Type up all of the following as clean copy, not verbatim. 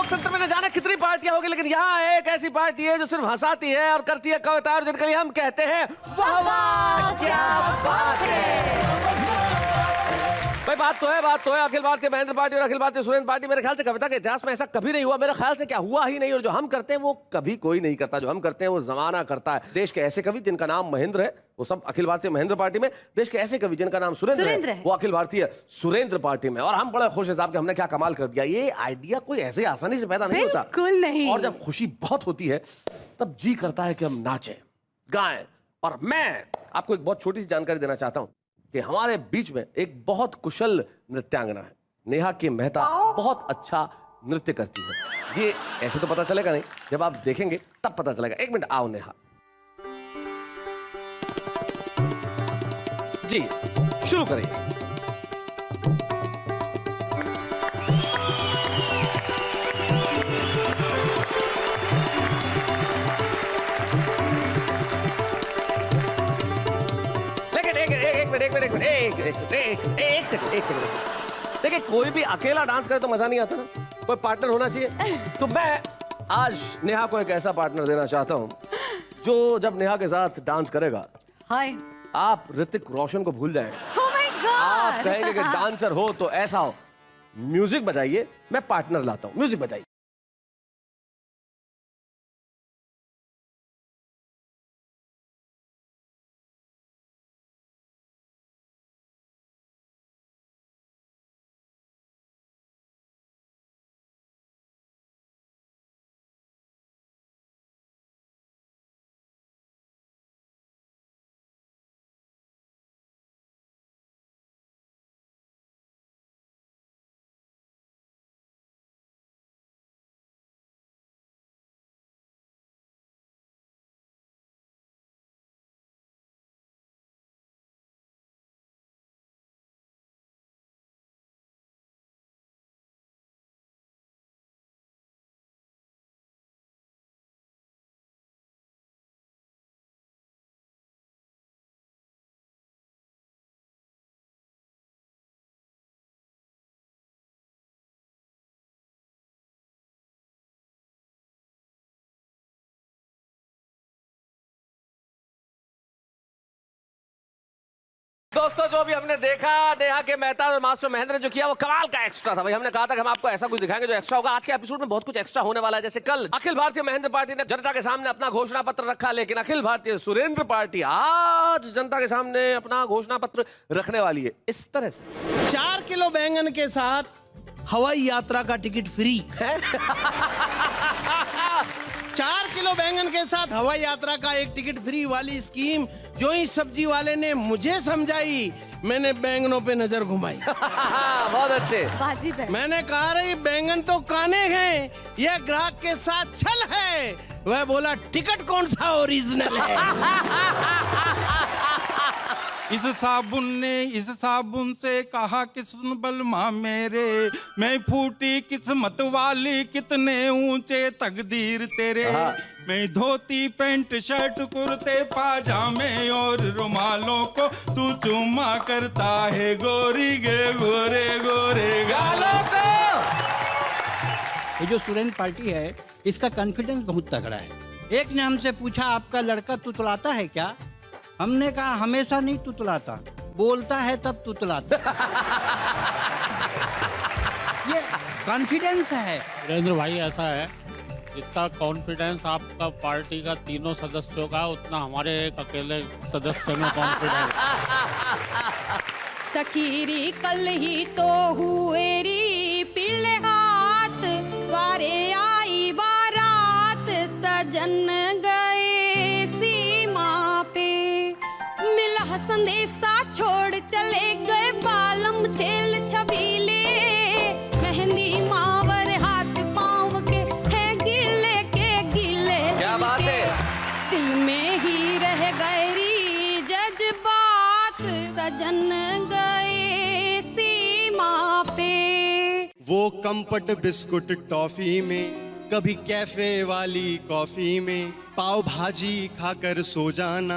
लोकतंत्र में न जाने कितनी पार्टियां होगी, लेकिन यहाँ एक ऐसी पार्टी है जो सिर्फ हंसाती है और करती है कविता, और जिनके लिए हम कहते हैं वाह वाह क्या बात है। भाई बात तो है अखिल भारतीय महेंद्र पार्टी और अखिल भारतीय सुरेंद्र पार्टी। मेरे ख्याल से कविता के इतिहास में ऐसा कभी नहीं हुआ, मेरे ख्याल से क्या हुआ ही नहीं, और जो हम करते हैं वो कभी कोई नहीं करता, जो हम करते हैं वो जमाना करता है। देश के ऐसे कवि जिनका नाम महेंद्र है वो सब अखिल भारतीय महेंद्र पार्टी में, देश के ऐसे कवि जिनका नाम सुरेंद्र है वो अखिल भारतीय सुरेंद्र पार्टी में। और हम बड़े खुश हैं साहब कि हमने क्या कमाल कर दिया। ये आइडिया कोई ऐसे आसानी से पैदा नहीं होता, बिल्कुल नहीं। और जब खुशी बहुत होती है तब जी करता है कि हम नाचें गाएं। और मैं आपको एक बहुत छोटी सी जानकारी देना चाहता हूं कि हमारे बीच में एक बहुत कुशल नृत्यांगना है, नेहा के मेहता, बहुत अच्छा नृत्य करती है। ये ऐसे तो पता चलेगा नहीं, जब आप देखेंगे तब पता चलेगा। एक मिनट, आओ नेहा जी, शुरू करिए। एक सेकंड। देखिए, कोई भी अकेला डांस करे तो मजा नहीं आता ना, कोई पार्टनर होना चाहिए। तो मैं आज नेहा को एक ऐसा पार्टनर देना चाहता हूँ जो जब नेहा के साथ डांस करेगा आप ऋतिक रोशन को भूल जाएंगे। Oh my God! आप कहेंगे कि डांसर हो तो ऐसा हो। म्यूजिक बजाइए, मैं पार्टनर लाता हूँ, म्यूजिक बजाइए। दोस्तों, जो भी हमने देखा नेहा के मेहता और मास्टर महेंद्र ने जो किया वो कमाल का एक्स्ट्रा था। भाई हमने कहा था कि हम आपको ऐसा कुछ दिखाएंगे जो एक्स्ट्रा होगा। आज के एपिसोड में बहुत कुछ एक्स्ट्रा होने वाला है। जैसे कल अखिल भारतीय महेंद्र पार्टी ने जनता के सामने अपना घोषणा पत्र रखा, लेकिन अखिल भारतीय सुरेंद्र पार्टी आज जनता के सामने अपना घोषणा पत्र रखने वाली है इस तरह से। 4 किलो बैंगन के साथ हवाई यात्रा का टिकट फ्री है। 4 किलो बैंगन के साथ हवाई यात्रा का एक टिकट फ्री वाली स्कीम जो इस सब्जी वाले ने मुझे समझाई, मैंने बैंगनों पे नजर घुमाई। बहुत अच्छे। मैंने कहा रही बैंगन तो काने हैं, यह ग्राहक के साथ छल है। वह बोला टिकट कौन सा ओरिजिनल है। इस साबुन से कहा कि सुन बलमा मेरे, मैं फूटी किस्मत वाली, कितने ऊंचे तकदीर तेरे। मैं धोती पैंट शर्ट कुर्ते पाजामे और रुमालों को तू चुम्मा करता है गोरी गे गोरे गोरे गालों को। ये जो सुरेंद्र पार्टी है इसका कॉन्फिडेंस बहुत तगड़ा है। एक ने हमसे पूछा आपका लड़का तुतलाता है क्या? हमने कहा हमेशा नहीं तुतलाता, बोलता है तब तुतलाता। ये कॉन्फिडेंस है। सुरेंद्र भाई, ऐसा है जितना कॉन्फिडेंस आपका पार्टी का तीनों सदस्यों का, उतना हमारे एक अकेले सदस्य में कॉन्फिडेंस। सखीरी कल ही तो हुए री पीले हाथ, वारे आई बारात, सजन गए सीमा पे, मिला संदेशा छोड़ चले गए बालम छेल छबीले, मेहंदी मावर हाथ पाँव के है गिले के गिले, क्या बात है? दिल में ही रह गई जज्बात, सजन गए सीमा पे। वो कंपट बिस्कुट टॉफी में, कभी कैफे वाली कॉफी में, पाव भाजी खाकर सो जाना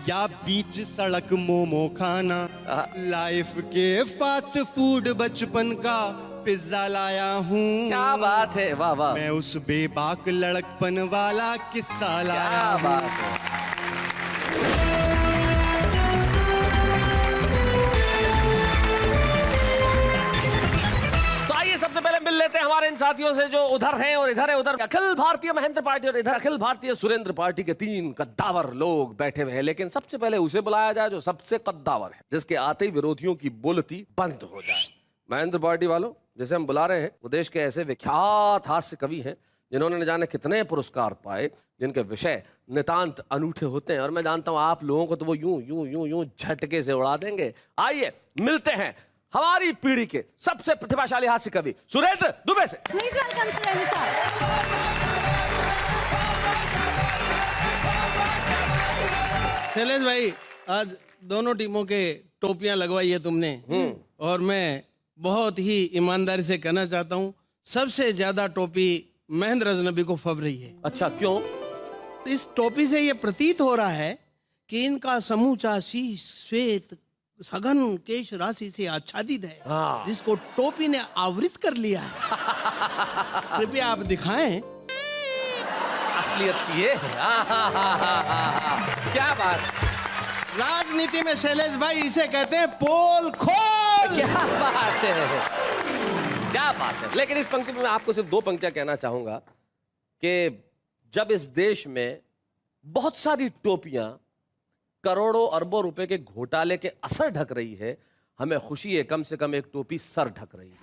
या बीच सड़क मोमो खाना, लाइफ के फास्ट फूड बचपन का पिज्जा लाया हूँ। क्या बात है, वाह वाह, मैं उस बेबाक लड़कपन वाला किस्सा लाया क्या हूँ। बात है। सबसे पहले मिल लेते हैं हमारे इन साथियों से जो उधर हैं और इधर है। उधर अखिल भारतीय महेंद्र पार्टी और इधर अखिल भारतीय सुरेंद्र पार्टी के 3 कद्दावर लोग बैठे हुए हैं। लेकिन सबसे पहले उसे बुलाया जाए जो सबसे कद्दावर है, जिसके आते ही विरोधियों की बोलती बंद हो जाए। महेंद्र पार्टी वालों, जैसे हम बुला रहे हैं, वो देश के ऐसे विख्यात हास्य कवि हैं जिन्होंने न जाने कितने पुरस्कार पाए, जिनके विषय नितांत अनूठे होते हैं। और मैं जानता हूं आप लोगों को तो वो यूं यूं यूं यूं झटके से उड़ा देंगे। आइए मिलते हैं हमारी पीढ़ी के सबसे प्रतिभाशाली हास्य कवि सुरेंद्र दुबे से। Please welcome Surendra sir. Shailesh भाई, आज दोनों टीमों के टोपियां लगवाई है तुमने, और मैं बहुत ही ईमानदारी से कहना चाहता हूँ, सबसे ज्यादा टोपी महेंद्र अजनबी को फब रही है। अच्छा, क्यों? इस टोपी से ये प्रतीत हो रहा है कि इनका समूचा शीश श्वेत सघन केश राशि से आच्छादित है, जिसको टोपी ने आवृत कर लिया है। कृपया आप दिखाएं। असलियत की ये है। क्या बात, राजनीति में शैलेश भाई इसे कहते हैं पोल खोल। क्या बात है, क्या बात है। लेकिन इस पंक्ति में मैं आपको सिर्फ 2 पंक्तियां कहना चाहूंगा कि जब इस देश में बहुत सारी टोपियां करोड़ों अरबों रुपए के घोटाले के असर ढक रही है, हमें खुशी है कम से कम एक टोपी सर ढक रही है।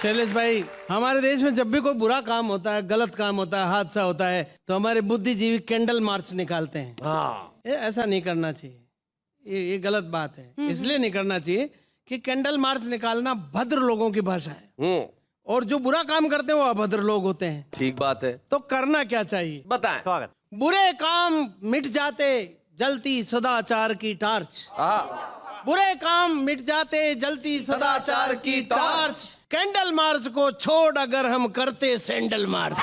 शैलेश भाई, हमारे देश में जब भी कोई बुरा काम होता है, गलत काम होता है, हादसा होता है, तो हमारे बुद्धिजीवी कैंडल मार्च निकालते हैं। ऐसा नहीं करना चाहिए, ये गलत बात है। इसलिए नहीं करना चाहिए कि कैंडल मार्च निकालना भद्र लोगों की भाषा है, और जो बुरा काम करते हैं वो अभद्र लोग होते हैं। ठीक बात है। तो करना क्या चाहिए बताएं। स्वागत। बुरे काम मिट जाते जलती सदाचार की टार्च। बुरे काम मिट जाते जलती सदाचार की टार्च। कैंडल मार्च को छोड़ अगर हम करते सैंडल मार्च।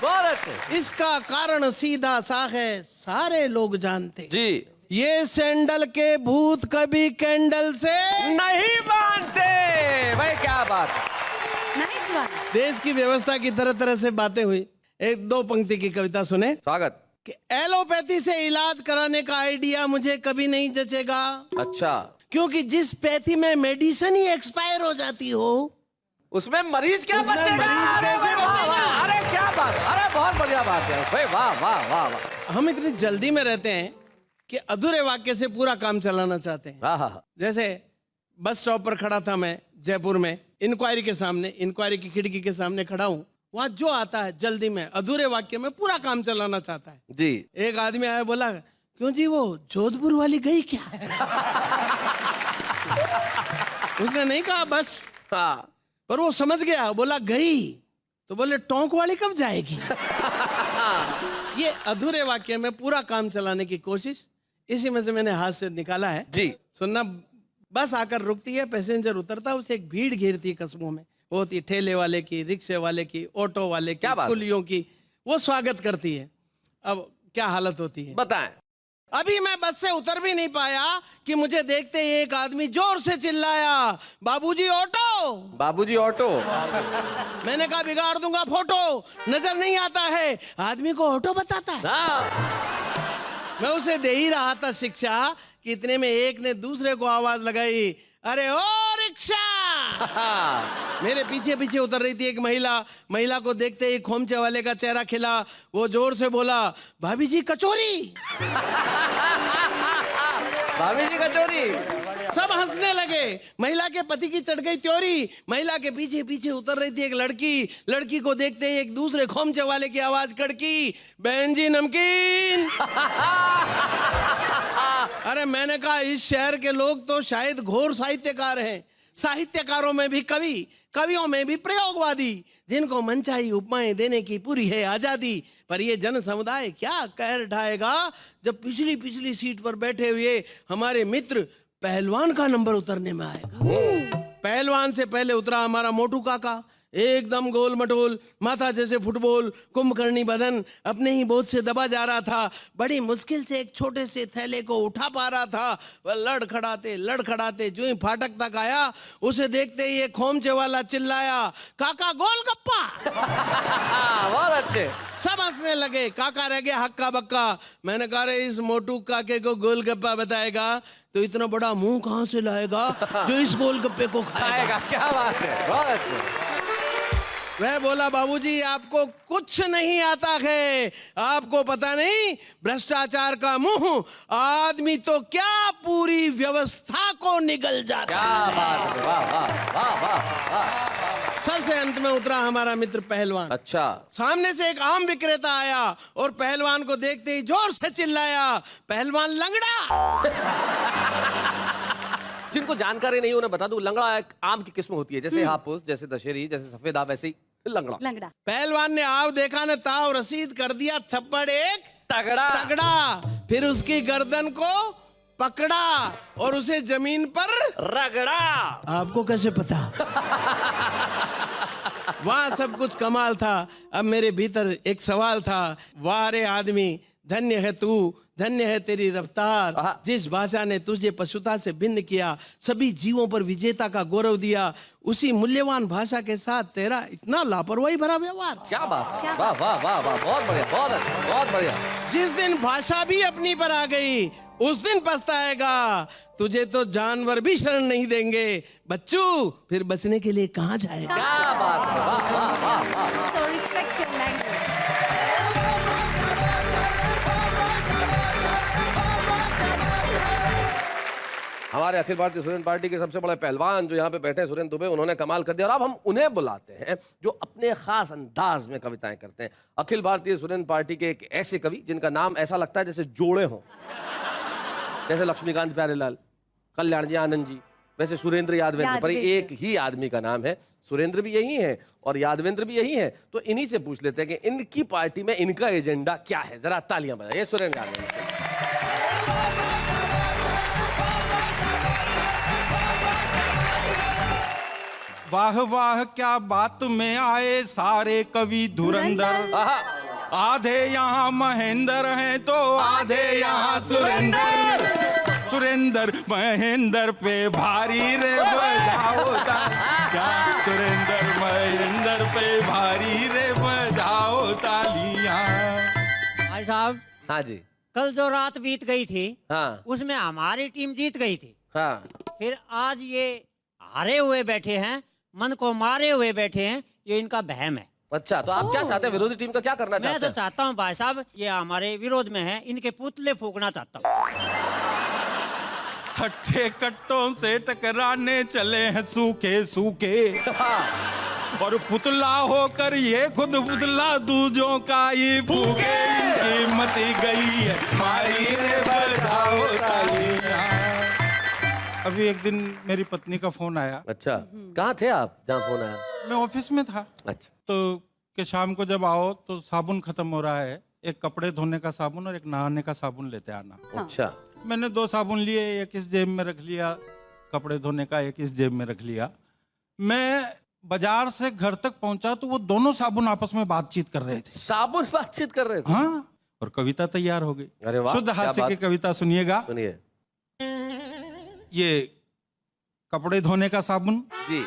बहुत अच्छे। इसका कारण सीधा सा है, सारे लोग जानते जी, ये सैंडल के भूत कभी कैंडल से नहीं मानते। भाई क्या बात। Nice one. देश की व्यवस्था की तरह तरह से बातें हुई। 1-2 पंक्ति की कविता सुने। स्वागत। कि एलोपैथी से इलाज कराने का आइडिया मुझे कभी नहीं जचेगा। अच्छा, क्योंकि जिस पैथी में मेडिसिन ही एक्सपायर हो जाती हो, उसमें मरीज क्या उसमें बचेगा? मरीज अरे कैसे वाह, बचेगा? वाह, अरे क्या बात, अरे बहुत बढ़िया बात है भाई, वाह वाह वाह वाह। हम इतनी जल्दी में रहते हैं कि अधूरे वाक्य से पूरा काम चलाना चाहते हैं। जैसे बस स्टॉप पर खड़ा था मैं जयपुर में, इंक्वायरी के सामने, इंक्वायरी की खिड़की के सामने खड़ा हूँ। वहां जो आता है जल्दी में अधूरे वाक्य में पूरा काम चलाना चाहता है जी। एक आदमी आया, बोला क्यों जी वो जोधपुर वाली गई क्या? उसने नहीं कहा बस, पर वो समझ गया, बोला गई, तो बोले टोंक वाली कब जाएगी? ये अधूरे वाक्य में पूरा काम चलाने की कोशिश, इसी में से मैंने हाथ से निकाला है जी। सुनना। बस आकर रुकती है, पैसेंजर उतरता है, उसे एक भीड़ घेरती है कस्बों में। वो होती है ठेले वाले की, रिक्शे वाले की, ऑटो वाले की, कुलियों की। वो स्वागत करती है। अब क्या हालत होती है बताएं। अभी मैं बस से उतर भी नहीं पाया कि मुझे देखते ही एक आदमी जोर से चिल्लाया, बाबूजी ऑटो, बाबूजी ऑटो। मैंने कहा बिगाड़ दूंगा फोटो, नजर नहीं आता है, आदमी को ऑटो बताता है। मैं उसे दे ही रहा था शिक्षा कि इतने में एक ने दूसरे को आवाज लगाई, अरे ओ रिक्शा। मेरे पीछे पीछे उतर रही थी एक महिला। महिला को देखते ही खोमचे वाले का चेहरा खिला। वो जोर से बोला, भाभी जी कचौरी। भाभी जी कचौरी। सब हंसने लगे। महिला के पति की चढ़ गई त्योरी। महिला के पीछे पीछे उतर रही थी एक लड़की। लड़की को देखते ही एक दूसरे खोमचे वाले की आवाज कड़की, बहन जी नमकीन। अरे मैंने कहा इस शहर के लोग तो शायद घोर साहित्यकार हैं। साहित्यकारों में भी कवि, कवियों में भी प्रयोगवादी, जिनको मनचाही उपमाएं देने की पूरी है आजादी। पर ये जन समुदाय क्या कहर ढाएगा जब पिछली पिछली सीट पर बैठे हुए हमारे मित्र पहलवान का नंबर उतरने में आएगा। पहलवान से पहले उतरा हमारा मोटू काका, एकदम गोल मटोल, माथा जैसे फुटबॉल, कुंभकर्णी बदन, अपने ही बोझ से दबा जा रहा था। बड़ी मुश्किल से एक छोटे से थैले को उठा पा रहा था। वह लड़खड़ाते जो ही फाटक तक आया, उसे देखते ही एक खोमचे वाला चिल्लाया, काका गोलगप्पा। बहुत अच्छे। सब हंसने लगे, काका रह गया हक्का बक्का। मैंने कहा रे इस मोटू काके को गोलगप्पा बताएगा तो इतना बड़ा मुंह कहां से लाएगा जो इस गोलगप्पे को खाएगा। क्या बात है, बहुत अच्छे। वह बोला, बाबूजी आपको कुछ नहीं आता है, आपको पता नहीं भ्रष्टाचार का मुंह आदमी तो क्या पूरी व्यवस्था को निगल जाता क्या है। बात है, वाह वाह वाह वाह वाह। सबसे अंत में उतरा हमारा मित्र पहलवान। अच्छा। सामने से एक आम विक्रेता आया और पहलवान को देखते ही जोर से चिल्लाया, पहलवान लंगड़ा। जिनको जानकारी नहीं उन्हें बता दूं, लंगड़ा एक आम की किस्म होती है, जैसे हापुस, जैसे दशहरी, जैसे सफेद आम, वैसे ही लंगड़ा। पहलवान ने आव देखा ने ताव रसीद कर दिया थप्पड़ एक तगड़ा। फिर उसकी गर्दन को पकड़ा और उसे जमीन पर रगड़ा। आपको कैसे पता? वहां सब कुछ कमाल था। अब मेरे भीतर एक सवाल था, वाह रे आदमी, धन्य है तू, धन्य है तेरी रफ्तार, जिस भाषा ने तुझे पशुता से भिन्न किया, सभी जीवों पर विजेता का गौरव दिया, उसी मूल्यवान भाषा के साथ तेरा इतना लापरवाही भरा व्यवहार। क्या बात है, वाह वाह वाह वाह, बहुत बढ़िया, बहुत अच्छा, बहुत बढ़िया। जिस दिन भाषा भी अपनी पर आ गई, उस दिन पछताएगा। तुझे तो जानवर भी शरण नहीं देंगे बच्चू, फिर बचने के लिए कहाँ जाएगा? क्या बात है, वाह वाह वाह वाह। So respect your language. हमारे अखिल भारतीय स्टूडेंट पार्टी के सबसे बड़े पहलवान जो यहाँ पे बैठे हैं, सुरेंद्र दुबे, उन्होंने कमाल कर दिया। और अब हम उन्हें बुलाते हैं जो अपने खास अंदाज में कविताएं करते हैं। अखिल भारतीय स्टूडेंट पार्टी के एक ऐसे कवि जिनका नाम ऐसा लगता है जैसे जोड़े हों, जैसे लक्ष्मीकांत प्यारेलाल, कल्याण जी आनंद जी, वैसे सुरेंद्र यादवेंद्र, पर एक ही आदमी का नाम है। सुरेंद्र भी यही है और यादवेंद्र भी यही है। तो इन्हीं से पूछ लेते हैं कि इनकी पार्टी में इनका एजेंडा क्या है। जरा तालियां बजाइए सुरेंद्र यादवेंद्र। वाह वाह क्या बात में आए सारे कवि धुरंधर, आधे यहाँ महेंद्र हैं तो आधे यहाँ सुरेंद्र महेंद्र पे भारी रे बजाओ तालियां, सुरेंद्र महेंद्र पे भारी रे बजाओ तालियां। भाई साहब, हाँ जी। कल जो रात बीत गई थी, हाँ, उसमें हमारी टीम जीत गई थी। हाँ, फिर आज ये हारे हुए बैठे हैं, मन को मारे हुए बैठे हैं, ये इनका वहम है। अच्छा, तो आप क्या चाहते हैं? विरोधी टीम का क्या करना चाहते हैं? मैं तो चाहता हूँ भाई साहब, ये हमारे विरोध में है, इनके पुतले फूकना चाहता हूँ। हट्टे कट्टों से टकराने चले हैं सूखे सूखे, और पुतला होकर ये खुद पुतला दूजों का ये फूके, इनकी मती गई है मारी रे बजाओ तालियां। अभी एक दिन मेरी पत्नी का फोन आया। अच्छा, कहाँ थे आप जहाँ फोन आया? मैं ऑफिस में था। अच्छा, तो कि शाम को जब आओ तो साबुन खत्म हो रहा है, एक कपड़े धोने का साबुन और एक नहाने का साबुन लेते आना। अच्छा, मैंने 2 साबुन लिए, एक इस जेब में रख लिया कपड़े धोने का, एक इस जेब में रख लिया। मैं बाजार से घर तक पहुंचा तो वो दोनों साबुन आपस में बातचीत कर रहे थे। साबुन बातचीत कर रहे थे? हाँ, और कविता तैयार हो गई। अरे वाह, शुद्ध हास्य की कविता सुनिएगा। सुनिए। ये कपड़े धोने का साबुन जी,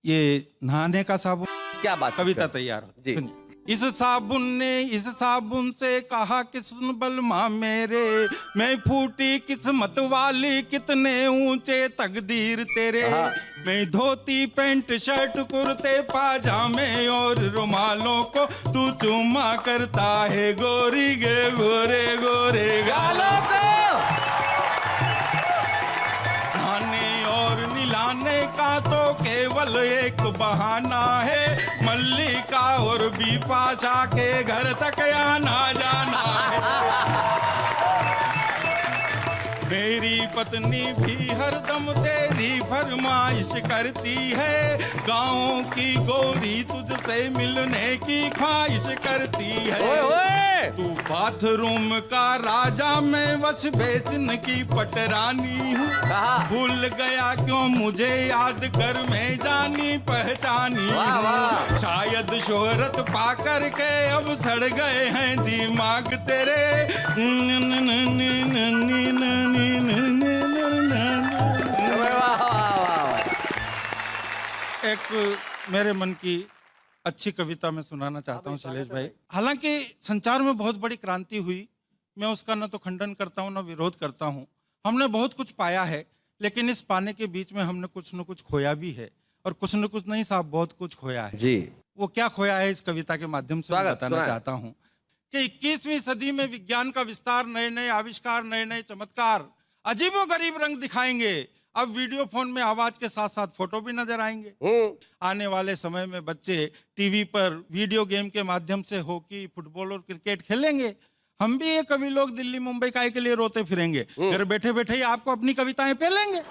ये नहाने का साबुन, क्या बात, कविता तैयार हो। सुनिए। इस साबुन ने इस साबुन से कहा कि सुन बलमा मेरे, मैं फूटी किस्मत वाली, कितने ऊंचे तकदीर तेरे, मैं धोती पैंट शर्ट कुर्ते पाजामे और रुमालों को तू चुमा करता है गोरी गे गोरे गोरे गालों को। नहाने और निलाने का तो केवल एक बहाना है, मल्लिका और बिपाशा के घर तक आना जाना है। मेरी पत्नी भी हरदम तेरी फरमाइश करती है, गाँव की गोरी तुझसे मिलने की ख्वाहिश करती है। तू बाथरूम का राजा, मैं वश बेसिन की पटरानी हूँ, भूल गया क्यों मुझे याद कर, मैं जानी पहचानी वाह, वाह। शायद शोहरत पा कर के अब सड़ गए हैं दिमाग तेरे। एक मेरे मन की अच्छी कविता मैं सुनाना चाहता हूँ शैलेश भाई। हालांकि संचार में बहुत बड़ी क्रांति हुई, मैं उसका न तो खंडन करता हूँ न विरोध करता हूँ। हमने बहुत कुछ पाया है, लेकिन इस पाने के बीच में हमने कुछ न कुछ खोया भी है, और कुछ न कुछ नहीं साहब, बहुत कुछ खोया है जी। वो क्या खोया है इस कविता के माध्यम से मैं बताना सुनाए। चाहता हूँ कि 21वीं सदी में विज्ञान का विस्तार, नए नए आविष्कार, नए नए चमत्कार अजीबोगरीब रंग दिखाएंगे। अब वीडियो फोन में आवाज के साथ साथ फोटो भी नजर आएंगे। आने वाले समय में बच्चे टीवी पर वीडियो गेम के माध्यम से हॉकी, फुटबॉल और क्रिकेट खेलेंगे। हम भी ये कवि लोग दिल्ली मुंबई काय के लिए रोते फिरेंगे, घर बैठे बैठे ही आपको अपनी कविताएं पेलेंगे।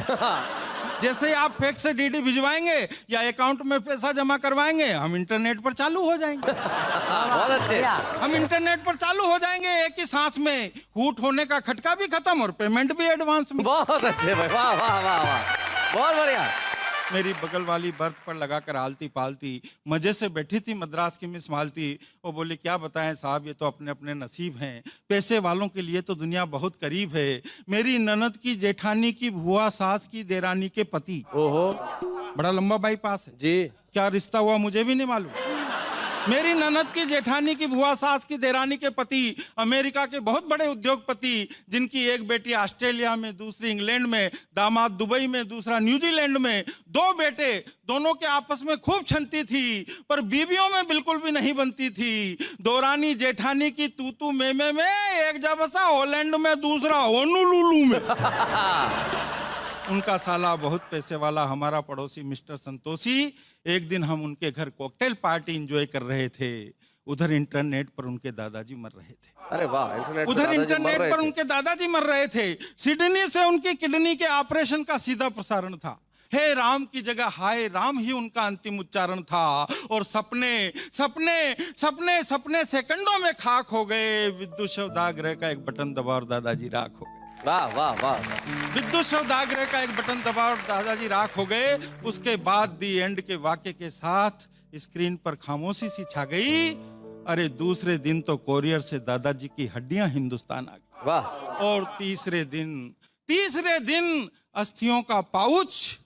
जैसे ही आप फैक्स से डीडी भिजवाएंगे या अकाउंट में पैसा जमा करवाएंगे, हम इंटरनेट पर चालू हो जाएंगे। बहुत अच्छे। हम इंटरनेट पर चालू हो जाएंगे, एक ही सांस में हूट होने का खटका भी खत्म और पेमेंट भी एडवांस में। बहुत अच्छे भाई, वाह वाह वाह वाह, बहुत बढ़िया। मेरी बगल वाली बर्थ पर लगाकर आलती पालती मजे से बैठी थी मद्रास की मिस मालती। वो बोली क्या बताएं साहब, ये तो अपने अपने नसीब हैं, पैसे वालों के लिए तो दुनिया बहुत करीब है। मेरी ननद की जेठानी की भुआ सास की देरानी के पति। ओहो, बड़ा लंबा बाईपास है जी। क्या रिश्ता हुआ मुझे भी नहीं मालूम। मेरी ननद की जेठानी की भुआ सास की देरानी के पति अमेरिका के बहुत बड़े उद्योगपति, जिनकी एक बेटी ऑस्ट्रेलिया में, दूसरी इंग्लैंड में, दामाद दुबई में, दूसरा न्यूजीलैंड में, 2 बेटे, दोनों के आपस में खूब छनती थी पर बीवियों में बिल्कुल भी नहीं बनती थी। दोरानी जेठानी की तूतू मेमे में, एक जबसा हॉलैंड में, दूसरा होनोलुलु में। उनका साला बहुत पैसे वाला, हमारा पड़ोसी मिस्टर संतोषी। एक दिन हम उनके घर कॉकटेल पार्टी एंजॉय कर रहे थे, उधर इंटरनेट पर उनके दादाजी मर रहे थे। अरे वाह, इंटरनेट पर उधर दादाजी इंटरनेट मर रहे पर थे। उनके दादाजी मर रहे थे। सिडनी से उनकी किडनी के ऑपरेशन का सीधा प्रसारण था। हे राम की जगह हाय राम ही उनका अंतिम उच्चारण था। और सपने सपने सपने सपने सेकंडों में खाक हो गए। विद्युत शवदाग्रह का एक बटन दबा और दादाजी राख हो गए। वाह वाह वाह। विद्युत शवदाग्रह का एक बटन दबा और दादाजी राख हो गए। उसके बाद दी एंड के वाक्य के साथ स्क्रीन पर खामोशी सी छा गई। अरे दूसरे दिन तो कोरियर से दादाजी की हड्डियां हिंदुस्तान आ गई। वाह। और तीसरे दिन अस्थियों का पाउच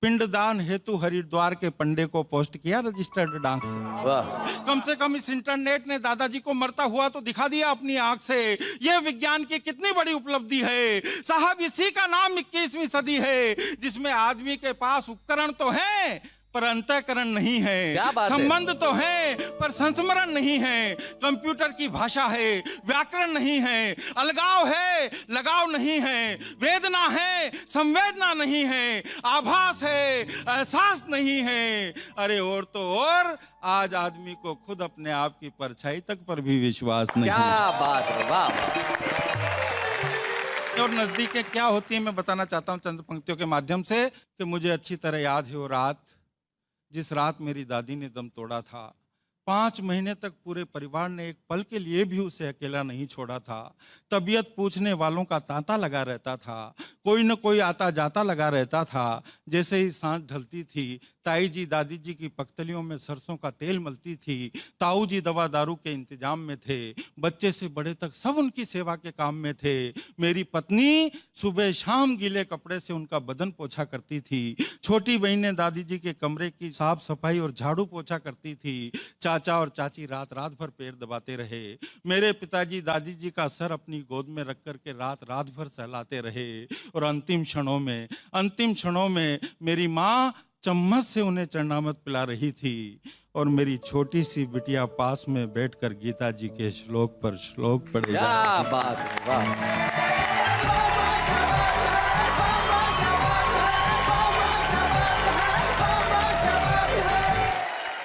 पिंडदान हेतु हरिद्वार के पंडे को पोस्ट किया रजिस्टर्ड डाक से। वाह। कम से कम इस इंटरनेट ने दादाजी को मरता हुआ तो दिखा दिया अपनी आंख से। यह विज्ञान की कितनी बड़ी उपलब्धि है साहब। इसी का नाम 21वीं सदी है, जिसमें आदमी के पास उपकरण तो हैं पर अंतःकरण नहीं है। क्या बात है? संबंध तो है पर संस्मरण नहीं है। कंप्यूटर की भाषा है, व्याकरण नहीं है। अलगाव है, लगाव नहीं है। वेदना है, संवेदना नहीं है। आभास है, एहसास नहीं है। अरे और तो और आज आदमी को खुद अपने आप की परछाई तक पर भी विश्वास नहीं। क्या बात है, वाह। और नजदीकें क्या होती है मैं बताना चाहता हूँ चंद पंक्तियों के माध्यम से कि मुझे अच्छी तरह याद है वो रात, जिस रात मेरी दादी ने दम तोड़ा था। 5 महीने तक पूरे परिवार ने एक पल के लिए भी उसे अकेला नहीं छोड़ा था। तबीयत पूछने वालों का तांता लगा रहता था, कोई न कोई आता जाता लगा रहता था। जैसे ही सांझ ढलती थी, ताई जी दादी जी की पख्तलियों में सरसों का तेल मलती थी। ताऊ जी दवा दारू के इंतजाम में थे। बच्चे से बड़े तक सब उनकी सेवा के काम में थे। मेरी पत्नी सुबह शाम गीले कपड़े से उनका बदन पोछा करती थी। छोटी बहनें दादी जी के कमरे की साफ सफाई और झाड़ू पोछा करती थी। चाचा और चाची रात रात भर पैर दबाते रहे। मेरे पिताजी दादी जी का सर अपनी गोद में रख कर के रात रात भर सहलाते रहे। और अंतिम क्षणों में मेरी माँ चम्मच से उन्हें चरणामृत पिला रही थी और मेरी छोटी सी बिटिया पास में बैठकर गीता जी के श्लोक पर श्लोक पढ़े जा क्या रही थी। बात है, वाह।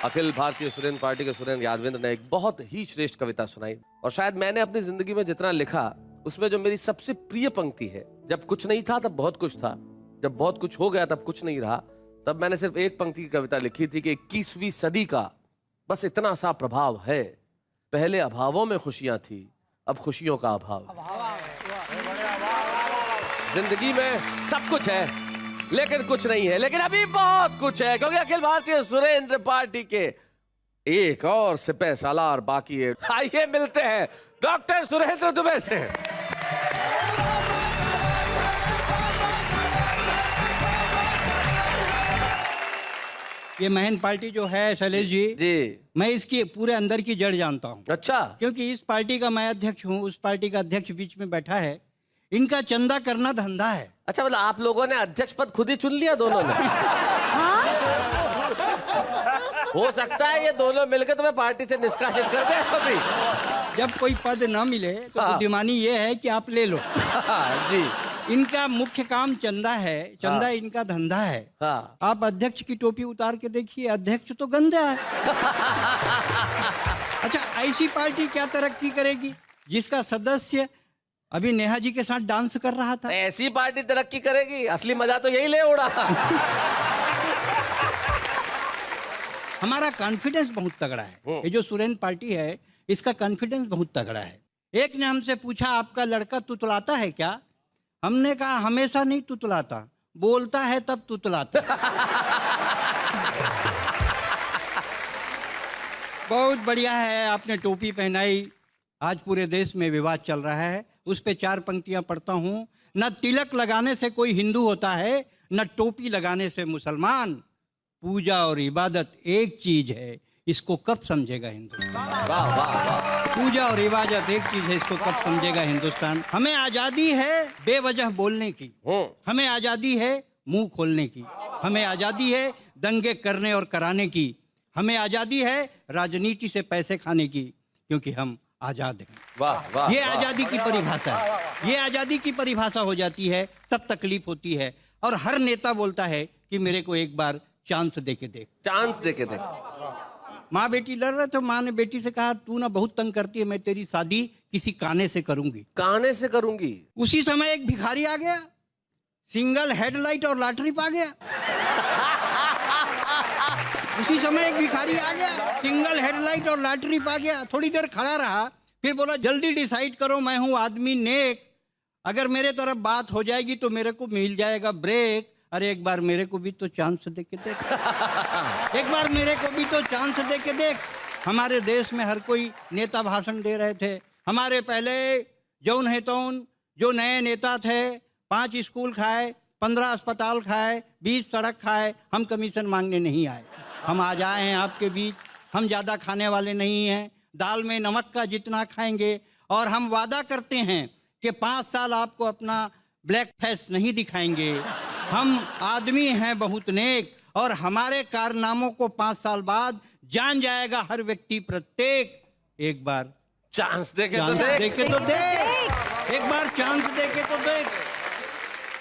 अखिल भारतीय सुरेंद्र पार्टी के सुरेंद्र यादवेंद्र ने एक बहुत ही श्रेष्ठ कविता सुनाई। और शायद मैंने अपनी जिंदगी में जितना लिखा उसमें जो मेरी सबसे प्रिय पंक्ति है, जब कुछ नहीं था तब बहुत कुछ था, जब बहुत कुछ हो गया तब कुछ नहीं रहा। तब मैंने सिर्फ एक पंक्ति की कविता लिखी थी कि 21वीं सदी का बस इतना सा प्रभाव है, पहले अभावों में खुशियां थी, अब खुशियों का अभाव। जिंदगी में सब कुछ है लेकिन कुछ नहीं है, लेकिन अभी बहुत कुछ है, क्योंकि अखिल भारतीय सुरेंद्र पार्टी के एक और सिपह सालार बाकी है। आइए मिलते हैं डॉक्टर सुरेंद्र दुबे से। ये महन पार्टी जो है शैलेश जी, मैं इसकी पूरे अंदर की जड़ जानता हूँ। अच्छा। क्योंकि इस पार्टी का मैं अध्यक्ष हूँ, उस पार्टी का अध्यक्ष बीच में बैठा है। इनका चंदा करना धंधा है। अच्छा, मतलब आप लोगों ने अध्यक्ष पद खुद ही चुन लिया दोनों ने? हो सकता है ये दोनों मिलकर तुम्हें पार्टी से निष्कासित कर दे कभी। जब कोई पद न मिले तो बुद्धिमानी ये है कि आप ले लो। जी। इनका मुख्य काम चंदा है, चंदा इनका धंधा है। आप अध्यक्ष की टोपी उतार के देखिए, अध्यक्ष तो गंदा है। अच्छा, ऐसी पार्टी क्या तरक्की करेगी जिसका सदस्य अभी नेहा जी के साथ डांस कर रहा था? ऐसी पार्टी तरक्की करेगी? असली मजा तो यही ले उड़ा। हमारा कॉन्फिडेंस बहुत तगड़ा है। ये जो सुरेंद्र पार्टी है, इसका कॉन्फिडेंस बहुत तगड़ा है। एक ने हमसे पूछा, आपका लड़का तुतलाता है क्या? हमने कहा हमेशा नहीं तुतलाता, बोलता है तब तुतलाता। बहुत बढ़िया है, आपने टोपी पहनाई। आज पूरे देश में विवाद चल रहा है, उस पे 4 पंक्तियां पढ़ता हूँ। न तिलक लगाने से कोई हिंदू होता है, न टोपी लगाने से मुसलमान। पूजा और इबादत एक चीज है, इसको कब समझेगा हिंदुस्तान? वाह वाह वाह। पूजा और इबादत एक चीज है, इसको कब समझेगा हिंदुस्तान? हमें आजादी है बेवजह बोलने की, हमें आजादी है मुंह खोलने की, हमें आजादी है दंगे करने और कराने की, हमें आजादी है राजनीति से पैसे खाने की, क्योंकि हम आजाद हैं। वाह वाह। ये आजादी की परिभाषा है। ये आजादी की परिभाषा हो जाती है तब तकलीफ होती है। और हर नेता बोलता है कि मेरे को एक बार चांस दे के देख, चांस दे के देख। माँ बेटी लड़ रहे थे, माँ ने बेटी से कहा, तू ना बहुत तंग करती है, मैं तेरी शादी किसी काने से करूंगी। काने से करूंगी? उसी समय एक भिखारी आ गया, सिंगल हेडलाइट और लॉटरी पा गया। उसी समय एक भिखारी आ गया, सिंगल हेडलाइट और लॉटरी पा गया। थोड़ी देर खड़ा रहा, फिर बोला, जल्दी डिसाइड करो, मैं हूं आदमी नेक, अगर मेरे तरफ बात हो जाएगी तो मेरे को मिल जाएगा ब्रेक। अरे एक बार मेरे को भी तो चांस दे के देख। एक बार मेरे को भी तो चांस दे के देख। हमारे देश में हर कोई नेता भाषण दे रहे थे। हमारे पहले जौन है तौन जो नए नेता थे, 5 स्कूल खाए, 15 अस्पताल खाए, 20 सड़क खाए। हम कमीशन मांगने नहीं आए, हम आज आए हैं आपके बीच। हम ज़्यादा खाने वाले नहीं हैं, दाल में नमक का जितना खाएंगे। और हम वादा करते हैं कि 5 साल आपको अपना ब्लैक फेस नहीं दिखाएंगे। हम आदमी हैं बहुत नेक, और हमारे कारनामों को 5 साल बाद जान जाएगा हर व्यक्ति प्रत्येक। एक बार चांस दे के तो देख, देख। एक बार चांस दे के तो देख।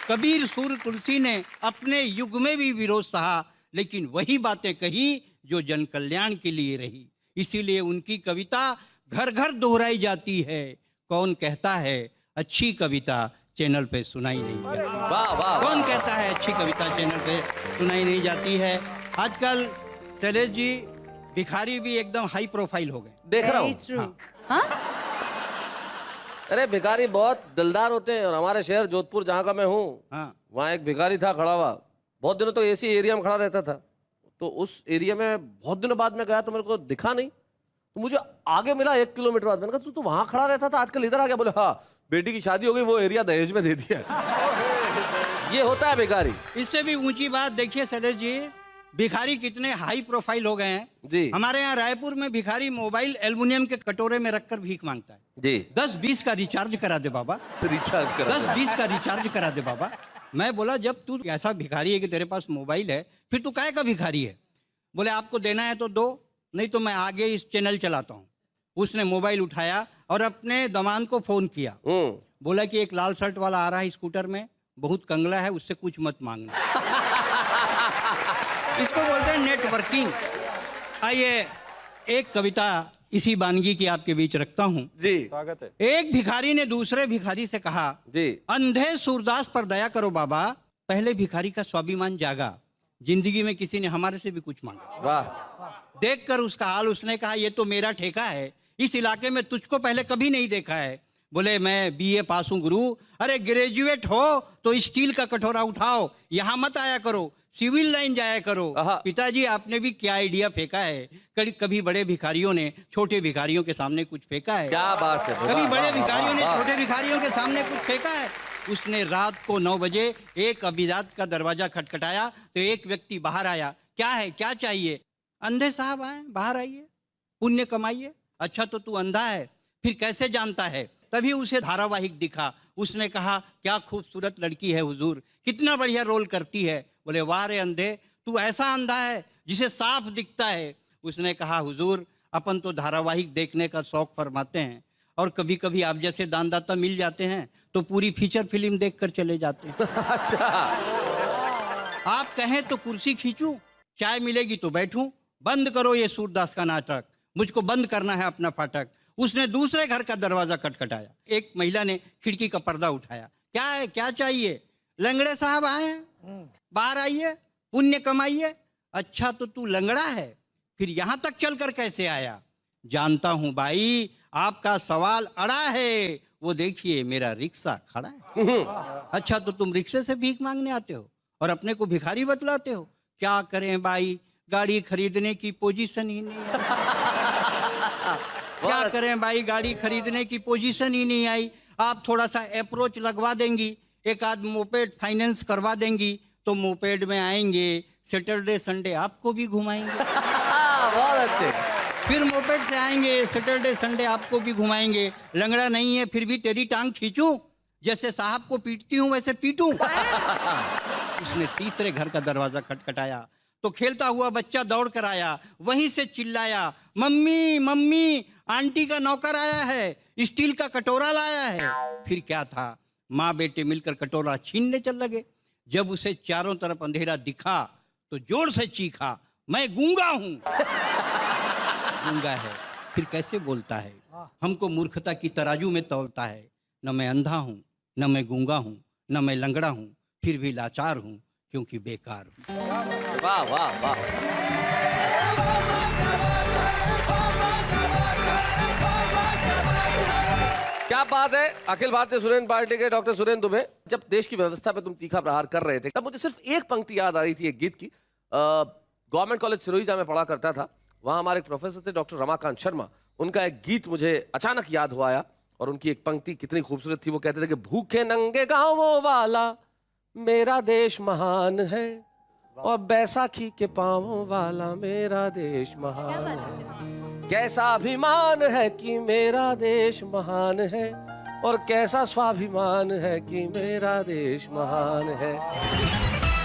कबीर सूर्य तुलसी ने अपने युग में भी विरोध सहा, लेकिन वही बातें कही जो जन कल्याण के लिए रही। इसीलिए उनकी कविता घर घर दोहराई जाती है। कौन कहता है अच्छी कविता चैनल पे सुनाई नहीं जाती? वाह वाह। कौन कहता है अच्छी कविता चैनल पे सुनाई नहीं जाती है? आजकल शैलेश जी, भिखारी भी एकदम हाई प्रोफाइल हो गए। देख रहा हूँ। हाँ? अरे भिखारी बहुत दिलदार होते हैं। और हमारे शहर जोधपुर जहाँ का मैं हूँ, वहाँ एक भिखारी था खड़ा हुआ, बहुत दिनों तो ऐसी एरिया में खड़ा रहता था। तो उस एरिया में बहुत दिनों बाद में गया तो मेरे को दिखा नहीं, तो मुझे आगे मिला 1 किलोमीटर बाद। मैंने कहा तू वहाँ खड़ा रहता था, आजकल इधर आ गया? बोले हाँ, बेटी की शादी हो गई, वो एरिया दहेज में दे दिया। ये होता है भिखारी। इससे भी ऊंची बात देखिए शैलेश जी, भिखारी कितने हाई प्रोफाइल हो गए हैं जी। हमारे यहाँ रायपुर में भिखारी मोबाइल एल्युमिनियम के कटोरे में रखकर भीख मांगता है जी। 10-20 का रिचार्ज करा दे बाबा, रिचार्ज करा 10-20 का रिचार्ज करा दे बाबा। मैं बोला, जब तू ऐसा भिखारी है कि तेरे पास मोबाइल है, फिर तू काहे का भिखारी है? बोले आपको देना है तो दो, नहीं तो मैं आगे इस चैनल चलाता हूँ। उसने मोबाइल उठाया और अपने दमान को फोन किया। बोला कि एक लाल शर्ट वाला आ रहा है स्कूटर में, बहुत कंगला है, उससे कुछ मत मांगना। इसको बोलते हैं नेटवर्किंग। आइए एक कविता इसी वानगी की आपके बीच रखता हूँ जी। स्वागत है। एक भिखारी ने दूसरे भिखारी से कहा, जी, अंधे सूरदास पर दया करो बाबा। पहले भिखारी का स्वाभिमान जागा, जिंदगी में किसी ने हमारे से भी कुछ मांगा। वाह। देखकर उसका हाल उसने कहा, ये तो मेरा ठेका है, इस इलाके में तुझको पहले कभी नहीं देखा है। बोले मैं बीए पास हूँ गुरु। अरे ग्रेजुएट हो तो स्टील का कटोरा उठाओ, यहाँ मत आया करो, सिविल लाइन जाया करो। पिताजी आपने भी क्या आइडिया फेंका है, कभी बड़े भिखारियों ने छोटे भिखारियों के सामने कुछ फेंका है? क्या बात है, कभी बड़े भिखारियों ने छोटे भिखारियों के सामने कुछ फेंका है? उसने रात को 9 बजे एक अभिजात का दरवाजा खटखटाया तो एक व्यक्ति बाहर आया। क्या है, क्या चाहिए? अंधे साहब आए, बाहर आइए, पुण्य कमाइए। अच्छा तो तू अंधा है, फिर कैसे जानता है? तभी उसे धारावाहिक दिखा। उसने कहा क्या खूबसूरत लड़की है हुजूर, कितना बढ़िया रोल करती है। बोले वाह रे अंधे, तू ऐसा अंधा है जिसे साफ दिखता है। उसने कहा हुजूर अपन तो धारावाहिक देखने का शौक फरमाते हैं और कभी कभी आप जैसे दानदाता मिल जाते हैं तो पूरी फीचर फिल्म देखकर चले जाते हैं। अच्छा, आप कहें तो कुर्सी खींचूं, चाय मिलेगी तो बैठूं, बंद करो ये सूरदास का नाटक, मुझको बंद करना है अपना फाटक। उसने दूसरे घर का दरवाजा खटखटाया। एक महिला ने खिड़की का पर्दा उठाया। क्या है, क्या चाहिए? लंगड़े साहब आए हैं, बाहर आइए, पुण्य कमाइए। अच्छा तो तू लंगड़ा है, फिर यहां तक चलकर कैसे आया? जानता हूं भाई, आपका सवाल अड़ा है, वो देखिए मेरा रिक्शा खड़ा है। अच्छा तो तुम रिक्शे से भीख मांगने आते हो और अपने को भिखारी बतलाते हो? क्या करें भाई, गाड़ी खरीदने की पोजीशन ही नहीं है। क्या करें भाई, गाड़ी खरीदने की पोजीशन ही नहीं आई। आप थोड़ा सा अप्रोच लगवा देंगी, एक आध मोपेड फाइनेंस करवा देंगी तो मोपेड में आएंगे, सैटरडे संडे आपको भी घुमाएंगे। बहुत अच्छे। फिर मोपेड से आएंगे, सैटरडे संडे आपको भी घुमाएंगे। लंगड़ा नहीं है फिर भी तेरी टांग खींचूं, जैसे साहब को पीटती हूं वैसे पीटूं। उसने तीसरे घर का दरवाजा खटखटाया तो खेलता हुआ बच्चा दौड़ कर आया। वहीं से चिल्लाया मम्मी मम्मी, आंटी का नौकर आया है, स्टील का कटोरा लाया है। फिर क्या था, माँ बेटे मिलकर कटोरा छीनने चल लगे। जब उसे चारों तरफ अंधेरा दिखा तो जोर से चीखा मैं गूंगा हूं। गूंगा है फिर कैसे बोलता है? हमको मूर्खता की तराजू में तौलता है। न मैं अंधा हूं, न मैं गूंगा हूं, न मैं लंगड़ा हूं, फिर भी लाचार हूं क्योंकि बेकार हूं। वाह वाह वाह। क्या बात है। अखिल भारतीय सुरेंद्र पार्टी के डॉक्टर सुरेंद्र दुबे, जब देश की व्यवस्था पे तुम तीखा प्रहार कर रहे थे तब मुझे सिर्फ एक पंक्ति याद आ रही थी एक गीत की। गवर्नमेंट कॉलेज सिरोही जहाँ मैं पढ़ा करता था, वहाँ हमारे एक प्रोफेसर थे डॉक्टर रमाकांत शर्मा। उनका एक गीत मुझे अचानक याद हुआ आया और उनकी एक पंक्ति कितनी खूबसूरत थी। वो कहते थे कि भूखे नंगे गाँवों वाला मेरा देश महान है और बैसाखी के पाँवों वाला मेरा देश महान है। कैसा अभिमान है कि मेरा देश महान है और कैसा स्वाभिमान है कि मेरा देश महान है।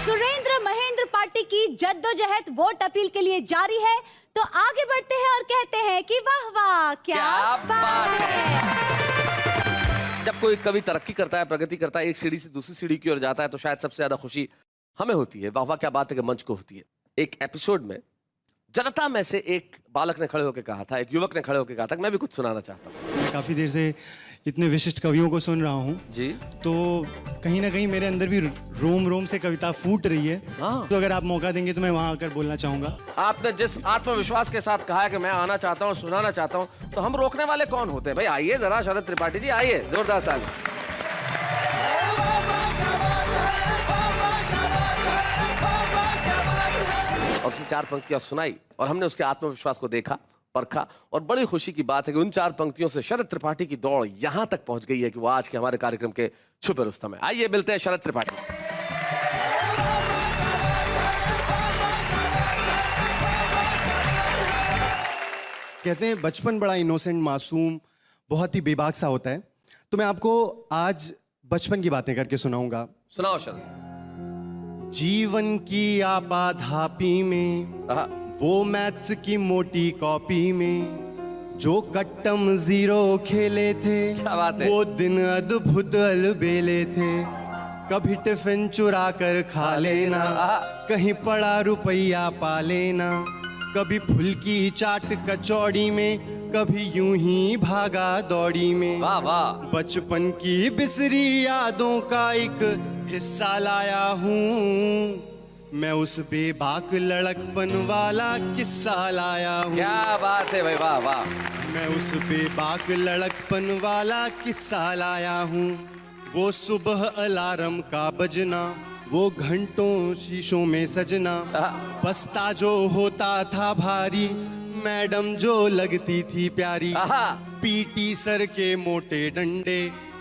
सुरेंद्र महेंद्र पार्टी की जद्दोजहद वोट अपील के लिए जारी है, तो आगे बढ़ते हैं और कहते हैं कि वाह वाह क्या बात है। जब कोई कवि तरक्की करता है, प्रगति करता है, एक सीढ़ी से दूसरी सीढ़ी की ओर जाता है तो शायद सबसे ज्यादा खुशी हमें होती है, वाह वाह क्या बात है, कि मंच को होती है। एक एपिसोड में जनता में से एक बालक ने खड़े होकर कहा था, एक युवक ने खड़े होकर कहा था, मैं भी कुछ सुनाना चाहता हूँ। काफ़ी देर से इतने विशिष्ट कवियों को सुन रहा हूँ जी, तो कहीं ना कहीं मेरे अंदर भी रोम रोम से कविता फूट रही है। हाँ। तो अगर आप मौका देंगे तो मैं वहाँ आकर बोलना चाहूँगा। आपने जिस आत्मविश्वास के साथ कहा है कि मैं आना चाहता हूँ, सुनाना चाहता हूँ, तो हम रोकने वाले कौन होते हैं? भाई आइए जरा, शरद त्रिपाठी जी आइए, जोरदार ताली। और उसने 4 पंक्तियां सुनाई और हमने उसके आत्मविश्वास को देखा, परखा, और बड़ी खुशी की बात है कि उन 4 पंक्तियों से शरद त्रिपाठी की दौड़ यहां तक पहुंच गई है कि वो आज के हमारे कार्यक्रम के छुपे रुस्तम है। आइए मिलते हैं शरद त्रिपाठी से। कहते हैं बचपन बड़ा इनोसेंट, मासूम, बहुत ही बेबाक सा होता है। तो मैं आपको आज बचपन की बातें करके सुनाऊंगा। सुनाओ शरद। जीवन की आपाधापी में, वो मैथ्स की मोटी कॉपी में, जो कट्टम जीरो खेले थे, क्या बात है? वो दिन अद्भुत अलबेले थे। कभी टिफिन चुरा कर खा लेना, कहीं पड़ा रुपया पा लेना, कभी फुल्की चाट कचौड़ी में, कभी यूं ही भागा दौड़ी में। वाह वाह। बचपन की बिसरी यादों का एक हिस्सा लाया हूँ, मैं उस बेबाक लड़कपन वाला किस्सा लाया हूँ। क्या बात है भाई, वाह वाह। मैं उस बेबाक लड़कपन वाला किस्सा लाया हूँ। वो सुबह अलार्म का बजना, वो घंटों शीशों में सजना, बस्ता जो होता था भारी, मैडम जो लगती थी प्यारी, पीटी सर के मोटे डंडे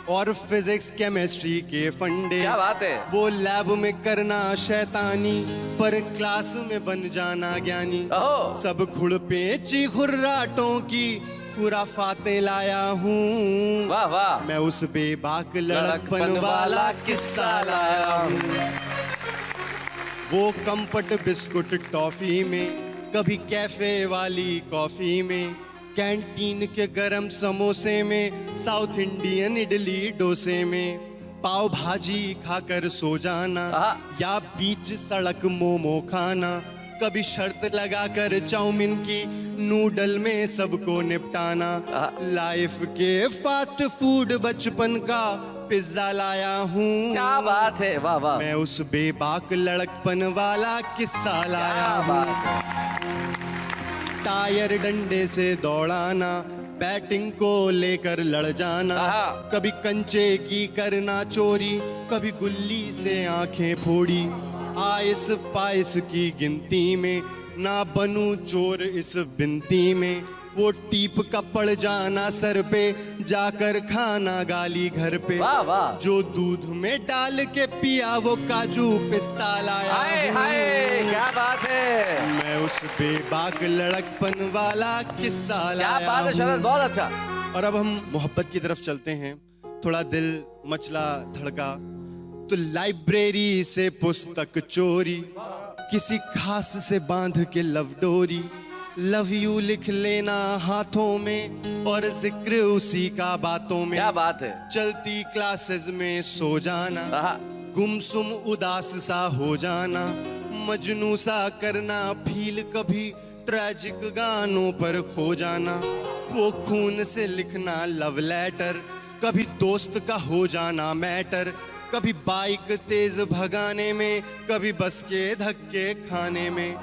और फिजिक्स केमिस्ट्री के फंडे। क्या बात है। वो लैब में करना शैतानी, पर क्लास में बन जाना ज्ञानी। सब खुरपेची खुर्राटों की खुराफातें लाया हूँ। वाह वाह। मैं उस बेबाक लड़कपन वाला किस्सा लाया हूँ। वो कंपट बिस्कुट टॉफी में, कभी कैफे वाली कॉफी में, कैंटीन के गरम समोसे में, साउथ इंडियन इडली डोसे में, पाव भाजी खाकर सो जाना, या बीच सड़क मोमो खाना, कभी शर्त लगाकर चाउमीन की नूडल में सबको निपटाना। लाइफ के फास्ट फूड बचपन का पिज्जा लाया हूँ। क्या बात है। वाह वाह। मैं उस बेबाक लड़कपन वाला किस्सा लाया हूँ। टायर डंडे से दौड़ाना, बैटिंग को लेकर लड़ जाना, कभी कंचे की करना चोरी, कभी गुल्ली से आंखें फोड़ी, आइस पाइस की गिनती में ना बनूं चोर इस बिनती में, वो टीप का पड़ जाना सर पे, जाकर खाना गाली घर पे। वाह वाह। जो दूध में डाल के पिया वो काजू पिस्ता लाया। हाय हाय, क्या बात है। मैं उस बेबाक लड़कपन वाला किस्सा लाया। क्या बात है शरद, बहुत अच्छा। और अब हम मोहब्बत की तरफ चलते हैं। थोड़ा दिल मचला धड़का तो लाइब्रेरी से पुस्तक चोरी, किसी खास से बांध के लव डोरी, लव यू लिख लेना हाथों में और जिक्र उसी का बातों में। क्या बात है। चलती क्लासेस में सो जाना, गुमसुम उदास सा हो जाना, मजनू सा करना फील, कभी ट्रेजिक गानों पर खो जाना, वो खून से लिखना लव लेटर, कभी दोस्त का हो जाना मैटर, कभी बाइक तेज भगाने में, कभी बस के धक्के खाने में।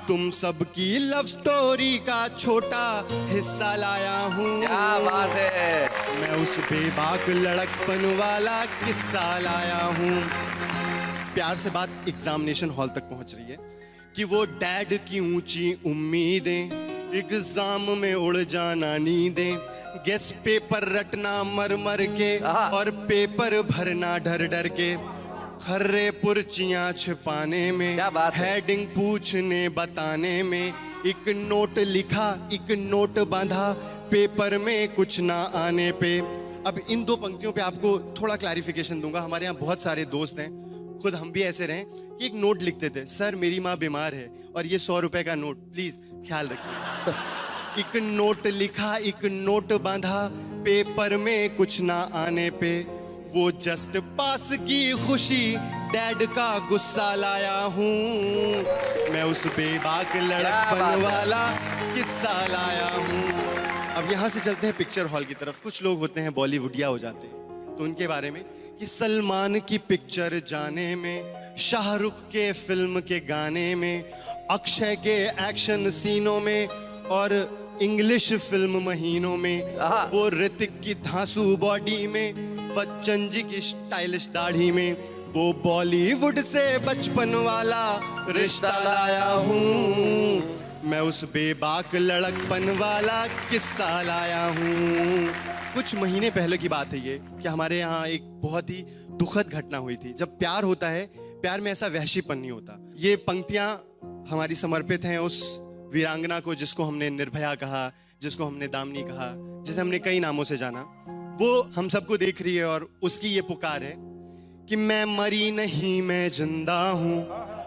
तुम सबकी लव स्टोरी का छोटा हिस्सा लाया हूँ। क्या बात है। मैं उस बेबाक लड़कपन वाला किस्सा लाया हूँ। प्यार से बात एग्जामिनेशन हॉल तक पहुंच रही है कि वो डैड की ऊंची उम्मीदें, एग्जाम में उड़ जाना नींदें, गेस पेपर रटना मर मर के और पेपर भरना डर डर के, खर्रे पुर्चियां छिपाने में, हेडिंग पूछने बताने में, एक नोट लिखा एक नोट बांधा, पेपर में कुछ ना आने पे। अब इन दो पंक्तियों पे आपको थोड़ा क्लैरिफिकेशन दूंगा। हमारे यहाँ बहुत सारे दोस्त हैं, खुद हम भी ऐसे रहे कि एक नोट लिखते थे, सर मेरी माँ बीमार है और ये 100 रुपए का नोट, प्लीज ख्याल रखिए। एक नोट लिखा एक नोट बांधा, पेपर में कुछ ना आने पे, वो जस्ट पास की खुशी डैड का गुस्सा लाया हूँ। मैं उस बेबाक लड़कपन वाला किस्सा लाया हूँ। अब यहाँ से चलते हैं पिक्चर हॉल की तरफ। कुछ लोग होते हैं बॉलीवुडिया हो जाते हैं, तो उनके बारे में कि सलमान की पिक्चर जाने में, शाहरुख के फिल्म के गाने में, अक्षय के एक्शन सीनों में और इंग्लिश फिल्म महीनों में, वो ऋतिक की धांसू बॉडी में, बच्चन जी की स्टाइलिश दाढ़ी में, वो बॉलीवुड से बचपन वाला रिश्ता लाया हूँ। मैं उस बेबाक लड़कपन वाला किस्सा लाया हूँ। कुछ महीने पहले की बात है ये कि हमारे यहाँ एक बहुत ही दुखद घटना हुई थी। जब प्यार होता है, प्यार में ऐसा वहशीपन नहीं होता। ये पंक्तियाँ हमारी समर्पित हैं उस वीरांगना को जिसको हमने निर्भया कहा, जिसको हमने दामिनी कहा, जिसे हमने कई नामों से जाना। वो हम सबको देख रही है और उसकी ये पुकार है कि मैं मरी नहीं मैं जिंदा हूँ,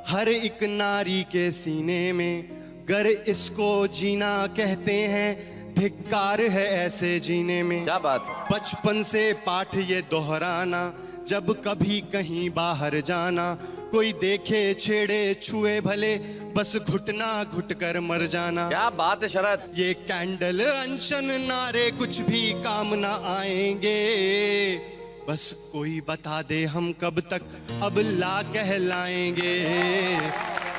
हर एक नारी के सीने में, गर इसको जीना कहते हैं, धिक्कार है ऐसे जीने में। क्या बात। बचपन से पाठ ये दोहराना, जब कभी कहीं बाहर जाना, कोई देखे छेड़े छुए भले, बस घुटना घुट कर मर जाना। क्या बात है शरद। ये कैंडल अनशन नारे कुछ भी काम ना आएंगे, बस कोई बता दे हम कब तक अब ला कहलाएंगे,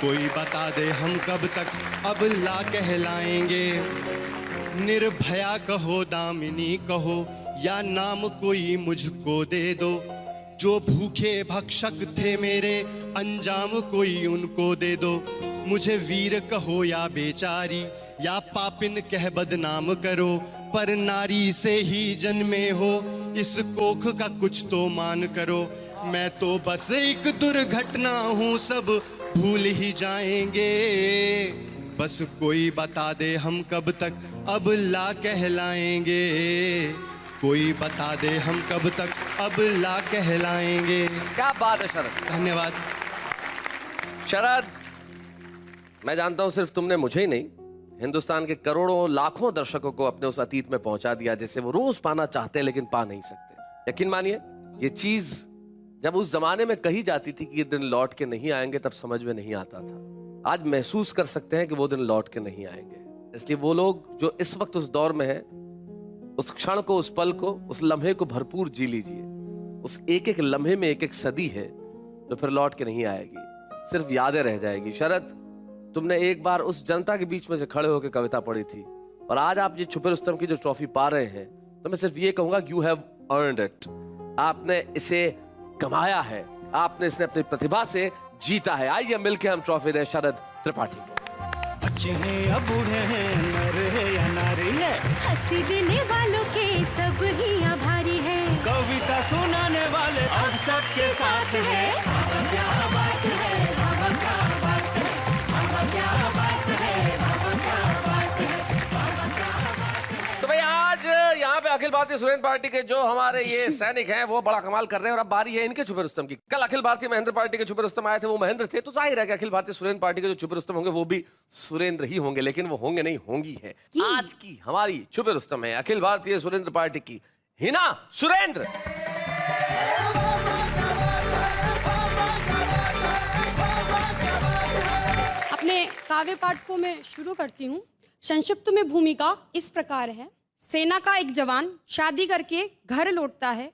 कोई बता दे हम कब तक अब ला कहलाएंगे। निर्भया कहो, दामिनी कहो, या नाम कोई मुझको दे दो। जो भूखे भक्षक थे मेरे, अंजाम कोई उनको दे दो। मुझे वीर कहो या बेचारी, या पापिन कह बदनाम करो। पर नारी से ही जन्मे हो, इस कोख का कुछ तो मान करो। मैं तो बस एक दुर्घटना हूँ, सब भूल ही जाएंगे। बस कोई बता दे हम कब तक अब ला कहलाएंगे। कोई बता दे हम कब तक अब ला कहलाएंगे। क्या बात है शरद। धन्यवाद। शरद, मैं जानता हूं सिर्फ तुमने मुझे ही नहीं, हिंदुस्तान के करोड़ों लाखों दर्शकों को अपने उस अतीत में पहुंचा दिया जिसे वो रोज पाना चाहते हैं लेकिन पा नहीं सकते। यकीन मानिए, ये चीज जब उस जमाने में कही जाती थी कि ये दिन लौट के नहीं आएंगे, तब समझ में नहीं आता था। आज महसूस कर सकते हैं कि वो दिन लौट के नहीं आएंगे। इसलिए वो लोग जो इस वक्त उस दौर में है, उस क्षण को, उस पल को, उस लम्हे को भरपूर जी लीजिए। उस एक एक लम्हे में एक एक सदी है जो फिर लौट के नहीं आएगी, सिर्फ यादें रह जाएगी। शरद, तुमने एक बार उस जनता के बीच में से खड़े होकर कविता पढ़ी थी, और आज आप ये छुपे रुस्तम की जो ट्रॉफी पा रहे हैं, तो मैं सिर्फ ये कहूंगा, यू हैव अर्न्ड इट। आपने इसे कमाया है, आपने इसने अपनी प्रतिभा से जीता है। आइए मिलकर हम ट्रॉफी दें शरद त्रिपाठी को। बच्चे हैं या बूढ़े हैं, नर है या नारी है, हंसी देने वालों के सब ही आभारी है। कविता सुनाने वाले अब सबके साथ है। बाबा क्या बात है, बाबा क्या बात है, बाबा क्या बात है, बाबा क्या बात है, बाबा क्या बात है। तो भाई आज यहाँ पे अखिल भारतीय सुरेंद्र पार्टी के जो हमारे ये सैनिक हैं वो बड़ा कमाल कर रहे हैं, और अब बारी है इनके छुपे रुस्तम की। कल अखिल भारतीय महेंद्र पार्टी के छुपे रुस्तम आए थे, वो महेंद्र थे, तो जाहिर है कि अखिल भारतीय सुरेंद्र पार्टी के जो छुपे रुस्तम होंगे वो भी सुरेंद्र ही होंगे, लेकिन वो होंगे नहीं, होंगी है। आज की हमारी छुपे रुस्तम है अखिल भारतीय सुरेंद्र पार्टी की हिना सुरेंद्र। अपने काव्य पाठ को मैं शुरू करती हूँ। संक्षिप्त में भूमिका इस प्रकार है। सेना का एक जवान शादी करके घर लौटता है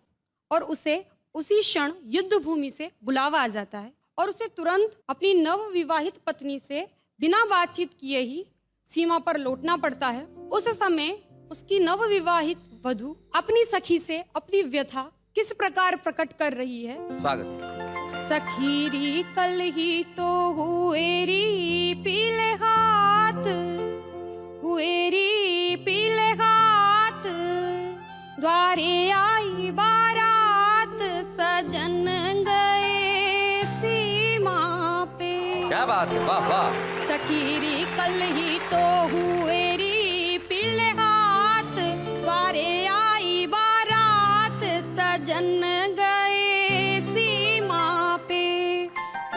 और उसे उसी क्षण युद्ध भूमि से बुलावा आ जाता है और उसे तुरंत अपनी नव विवाहित पत्नी से बिना बातचीत किए ही सीमा पर लौटना पड़ता है। उस समय उसकी नव विवाहित वधू अपनी सखी से अपनी व्यथा किस प्रकार प्रकट कर रही है। स्वागत। सखीरी कल ही तो हुएरी पीले हाथ, हुएरी पीले हाथ, द्वारे आई बारात, सजन गए सीमा पे। क्या बात है, वाह वाह। सखीरी कल ही तो हुएरी पीले हाथ, द्वारे आई बारात, सजन गए सीमा पे।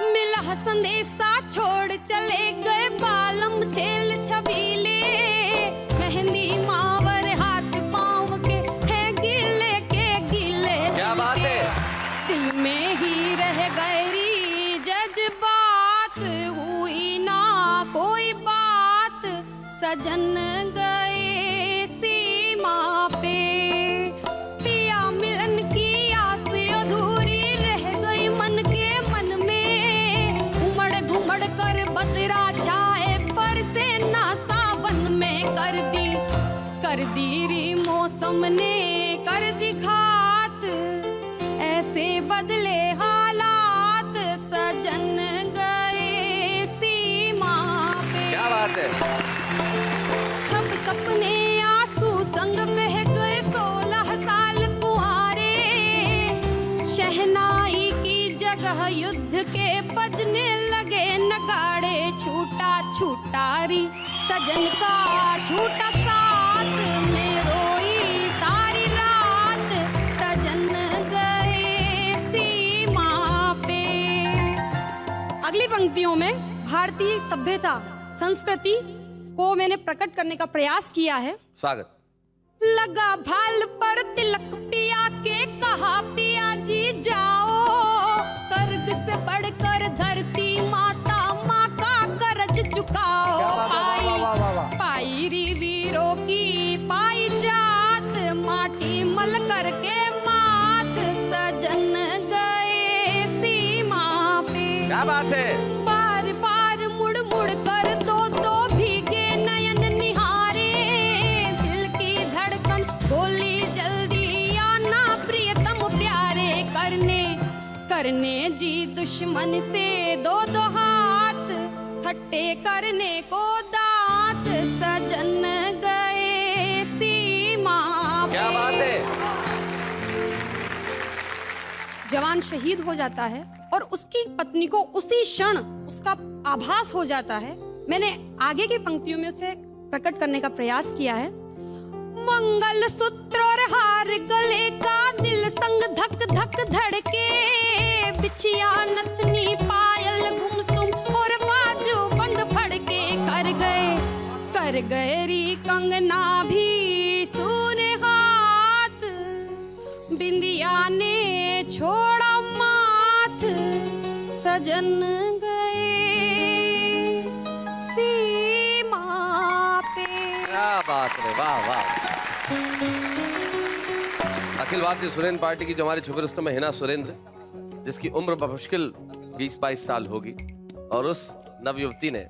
मिला संदेशा छोड़ चले गए बालम छेल छबीले, मेहंदी मावर हाथ पाँव के है गीले के गीले। क्या बात है। दिल में ही रह गई जज्बात, हुई ना कोई बात, सजन गए सीमा पे। पिया मिलन की आस अधूरी रह गई मन के मन में, उमड़ घुमड़ कर बदरा छाए पर से ना सावन में कर दी री मौसम ने कर दी घात, ऐसे बदले हालात, सजन गए सीमा पे। क्या बात है। सब सपने आंसू संग बह गए 16 साल कुंवारे, शहनाई की जगह युद्ध के बजने लगे नगाड़े, छूटा छूटा री सजन का छूटा साथ, में रोई सारी रात, सजन गए सीमा पे। अगली पंक्तियों में भारतीय सभ्यता संस्कृति को मैंने प्रकट करने का प्रयास किया है। स्वागत। लगा भाल पर तिलक पिया के कहा पिया जी जाओ, स्वर्ग से बढ़कर धरती माता माँ का कर्ज चुकाओ। पाई री वीरों की पाई जात, माटी मल करके माथ, सजन गए सीमा पे। क्या बात है। बार बार मुड़ मुड़ कर दो भीगे नयन निहारे, करने जी दुश्मन से दो दो हाथ, खट्टे करने को दांत, सजन गए सीमा पे। क्या बात है। जवान शहीद हो जाता है और उसकी पत्नी को उसी क्षण उसका आभास हो जाता है। मैंने आगे की पंक्तियों में उसे प्रकट करने का प्रयास किया है। मंगल सूत्र और हार गले का, दिल संग धक धक धड़के, बिछिया नथनी पायल गुमसुम और बाजू बंद फड़के, कर गए री कंगना भी सूने हाथ, बिंदिया ने छोड़ा माथ, सजन गए सीमा पे। क्या बात है, वाह वाह। अखिल भारतीय सुरेंद्र पार्टी की जो हमारी छुपे रुस्तम में हिना सुरेंद्र, जिसकी उम्र बमुश्किल 20-22 साल होगी, और उस नवयुवती ने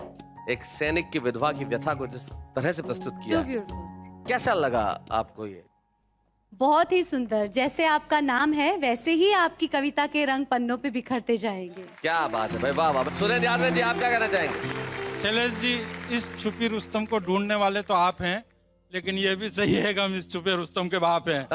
एक सैनिक की विधवा की व्यथा को जिस तरह से प्रस्तुत किया, कैसा लगा आपको ये? बहुत ही सुंदर। जैसे आपका नाम है वैसे ही आपकी कविता के रंग पन्नों पे बिखरते जाएंगे। क्या बात है भाई, वाह वाह। सुरेंद्र यादव जी, आप क्या कहना चाहेंगे? शैलेश जी, इस छुपी रुस्तम को ढूंढने वाले तो आप हैं, लेकिन ये भी सही है कि हम इस छुपे रुस्तम के बाप हैं।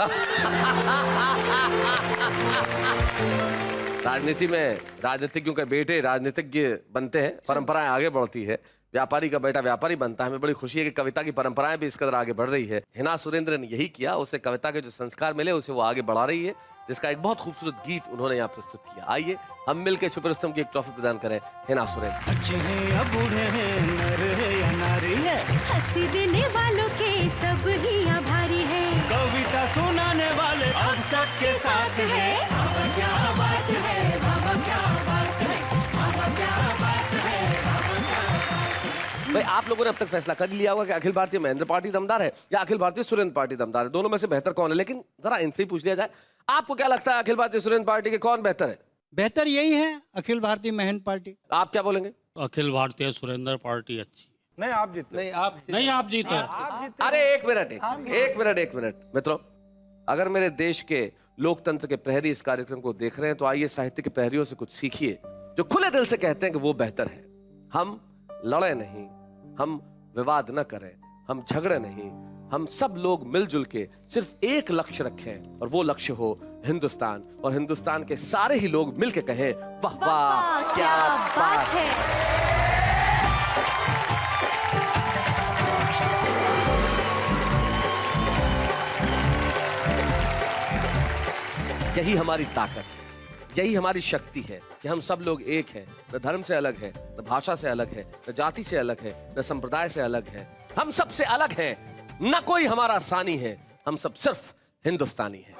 राजनीति में राजनीतिज्ञों के बेटे राजनीतिज्ञ बनते हैं, परंपराएं आगे बढ़ती है। व्यापारी का बेटा व्यापारी बनता है। हमें बड़ी खुशी है कि कविता की परंपराएं भी इस कदर आगे बढ़ रही है। हिना सुरेंद्र ने यही किया, उसे कविता के जो संस्कार मिले उसे वो आगे बढ़ा रही है, जिसका एक बहुत खूबसूरत गीत उन्होंने यहाँ प्रस्तुत किया। आइए हम मिलकर छुपे रुस्तम की एक ट्रॉफी प्रदान करें हिना सुरेंद्र। अच्छे हैं या बूढ़े हैं, नर है या नारी है, हंसी देने वालों के सब ही आभारी है, कविता सुनाने वाले अब सबके साथ है। बाबा क्या बात है, बाबा क्या बात है, बाबा क्या बात है, बाबा क्या बात है। भाई आप लोगों ने अब तक फैसला कर लिया होगा कि अखिल भारतीय महेंद्र पार्टी दमदार है या अखिल भारतीय सुरेंद्र पार्टी दमदार है, दोनों में से बेहतर कौन है? लेकिन जरा इनसे ही पूछ लिया जाए, आपको क्या लगता है अखिल भारतीय सुरेंद्र पार्टी के कौन बेहतर है? बेहतर यही है, अखिल भारतीय महेंद्र पार्टी। आप क्या बोलेंगे? अखिल भारतीय सुरेंद्र पार्टी अच्छी। नहीं आप जीते। नहीं आप जीते। अरे एक मिनट मित्रों, अगर मेरे देश के लोकतंत्र के प्रहरी इस कार्यक्रम को देख रहे हैं तो आइए साहित्य के प्रहरियों से कुछ सीखिए, जो खुले दिल से कहते हैं कि वो बेहतर है। हम लड़े नहीं, हम विवाद न करें, हम झगड़े नहीं, हम सब लोग मिलजुल के सिर्फ एक लक्ष्य रखें और वो लक्ष्य हो हिंदुस्तान, और हिंदुस्तान के सारे ही लोग मिलके कहें वाह वाह क्या बात है। यही हमारी ताकत है, यही हमारी शक्ति है कि हम सब लोग एक हैं, न धर्म से अलग है, न भाषा से अलग है, न जाति से अलग है, न संप्रदाय से अलग है। हम सबसे अलग हैं, न कोई हमारा सानी है, हम सब सिर्फ हिंदुस्तानी हैं।